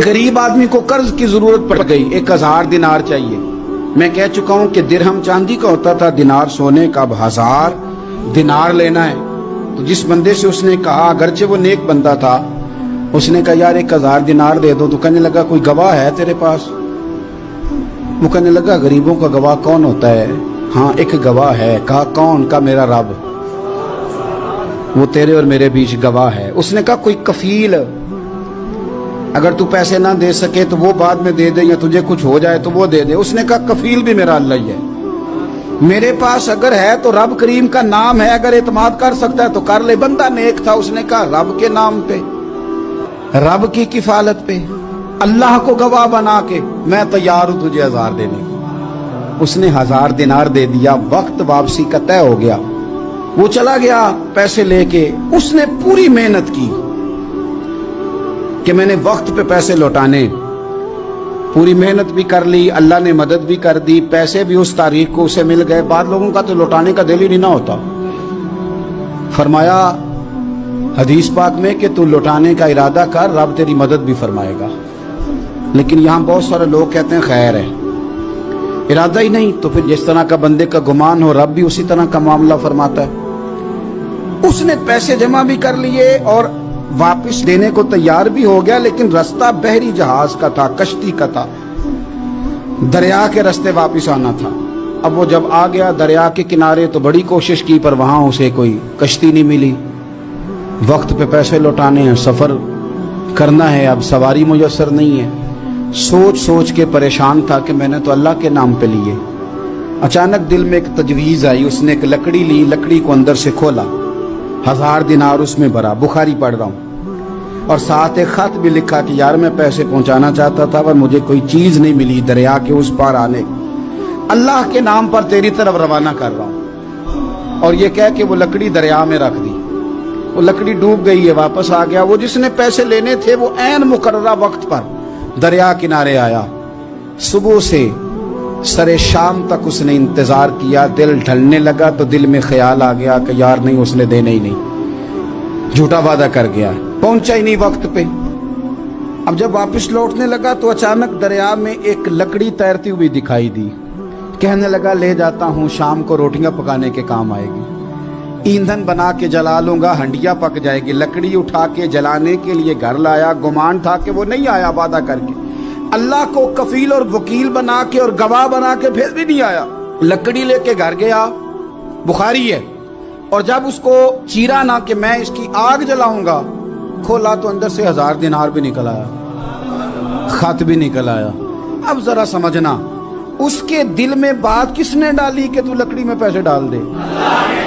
गरीब आदमी को कर्ज की जरूरत पड़ गई, 1000 दिनार चाहिए। मैं कह चुका हूं कि दिरहम चांदी का होता था, दिनार सोने का। अब 1000 दिनार लेना है। तो जिस बंदे से उसने कहा, अगरचे वो नेक बंदा था, उसने कहा यार 1000 दिनार दे दो। तो कहने लगा कोई गवाह है तेरे पास? वो कहने लगा गरीबों का गवाह कौन होता है? हाँ एक गवाह है। कहा कौन? का मेरा रब, वो तेरे और मेरे बीच गवाह है। उसने कहा कोई कफील, अगर तू पैसे ना दे सके तो वो बाद में दे दे, या तुझे कुछ हो जाए तो वो दे दे। उसने कहा कफील भी मेरा अल्लाह ही है। मेरे पास अगर है तो रब करीम का नाम है, अगर एतमाद कर सकता है तो कर ले। बंदा नेक था, उसने कहा रब के नाम पे, रब की किफालत पे, अल्लाह को गवाह बना के मैं तैयार हूं तुझे 1000 देने की। उसने 1000 दिनार दे दिया। वक्त वापसी का तय हो गया। वो चला गया पैसे लेके। उसने पूरी मेहनत की कि मैंने वक्त पे पैसे लौटाने, पूरी मेहनत भी कर ली, अल्लाह ने मदद भी कर दी, पैसे भी उस तारीख को उसे मिल गए। बाद लोगों का तो लौटाने का दिल ही नहीं ना होता। फरमाया हदीस पाक में कि तू लौटाने का इरादा कर, रब तेरी मदद भी फरमाएगा। लेकिन यहाँ बहुत सारे लोग कहते हैं खैर है, इरादा ही नहीं। तो फिर जिस तरह का बंदे का गुमान हो, रब भी उसी तरह का मामला फरमाता है। उसने पैसे जमा भी कर लिए और वापस देने को तैयार भी हो गया, लेकिन रास्ता बहरी जहाज का था, कश्ती का था, दरिया के रास्ते वापस आना था। अब वो जब आ गया दरिया के किनारे तो बड़ी कोशिश की, पर वहां उसे कोई कश्ती नहीं मिली। वक्त पे पैसे लौटाने हैं, सफर करना है, अब सवारी मुयस्सर नहीं है। सोच सोच के परेशान था कि मैंने तो अल्लाह के नाम पे लिए। अचानक दिल में एक तजवीज आई। उसने एक लकड़ी ली, लकड़ी को अंदर से खोला, 1000 दिनार उसमें भरा। बुखारी पढ़ रहा हूं, और साथ एक खत भी लिखा कि यार मैं पैसे पहुंचाना चाहता था पर मुझे कोई चीज नहीं मिली दरिया के उस पार आने, अल्लाह के नाम पर तेरी तरफ रवाना कर रहा हूं। और ये कह के वो लकड़ी दरिया में रख दी। वो लकड़ी डूब गई है, वापस आ गया। वो जिसने पैसे लेने थे वो ऐन मुकर्ररा वक्त पर दरिया किनारे आया। सुबह से सरे शाम तक उसने इंतजार किया। दिल ढलने लगा तो दिल में ख्याल आ गया कि यार नहीं, उसने देने ही नहीं, झूठा वादा कर गया, पहुंचा ही नहीं वक्त पे। अब जब वापस लौटने लगा तो अचानक दरिया में एक लकड़ी तैरती हुई दिखाई दी। कहने लगा ले जाता हूं, शाम को रोटियां पकाने के काम आएगी, ईंधन बना के जला लूंगा, हंडिया पक जाएगी। लकड़ी उठा के जलाने के लिए घर लाया। गुमान था कि वो नहीं आया वादा करके, अल्लाह को कफील और वकील बना के और गवाह बना के फिर भी नहीं आया। लकड़ी लेके घर गया, बुखारी है। और जब उसको चीरा ना कि मैं इसकी आग जलाऊंगा, खोला तो अंदर से 1000 दिनार भी निकल आया, खत भी निकल आया। अब जरा समझना, उसके दिल में बात किसने डाली कि तू लकड़ी में पैसे डाल दे?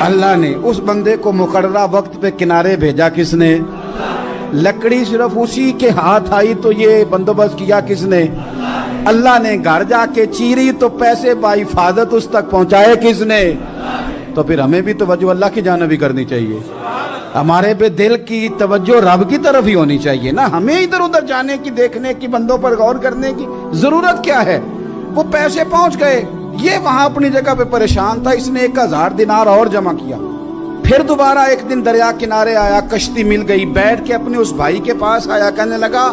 अल्लाह ने। उस बंदे को मुकर्ररा वक्त पे किनारे भेजा किसने? लकड़ी सिर्फ उसी के हाथ आई तो ये बंदोबस्त किया किसने? अल्लाह ने। घर जाके चीरी तो पैसे बाहिफाजत उस तक पहुंचाए किसने? तो फिर हमें भी तवज्जो अल्लाह की जानिब भी करनी चाहिए। हमारे पे दिल की तवज्जो रब की तरफ ही होनी चाहिए ना। हमें इधर उधर जाने की, देखने की, बंदों पर गौर करने की जरूरत क्या है? वो पैसे पहुंच गए, ये वहां अपनी जगह पे परेशान था। इसने 1000 दिनार और जमा किया। फिर दोबारा एक दिन दरिया किनारे आया, कश्ती मिल गई, बैठ के अपने उस भाई के पास आया। कहने लगा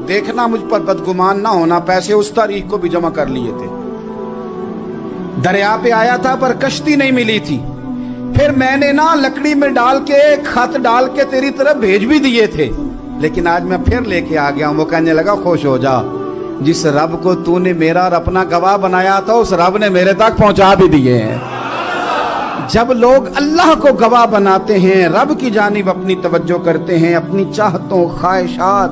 देखना मुझ पर बदगुमान ना होना, पैसे उस तारीख को भी जमा कर लिए थे। दरिया पे आया था पर कश्ती नहीं मिली थी। फिर मैंने ना लकड़ी में डाल के, खत डाल के तेरी तरफ भेज भी दिए थे, लेकिन आज मैं फिर लेके आ गया हूं। वो कहने लगा खुश हो जा, जिस रब को तूने मेरा और अपना गवाह बनाया था उस रब ने मेरे तक पहुंचा भी दिए हैं। जब लोग अल्लाह को गवाह बनाते हैं, रब की जानिब अपनी तवज्जो करते हैं, अपनी चाहतों, ख्वाहिशात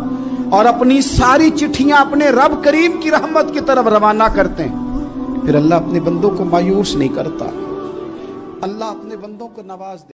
और अपनी सारी चिट्ठियां अपने रब करीम की रहमत की तरफ रवाना करते हैं, फिर अल्लाह अपने बंदों को मायूस नहीं करता। अल्लाह अपने बंदों को नवाज दे।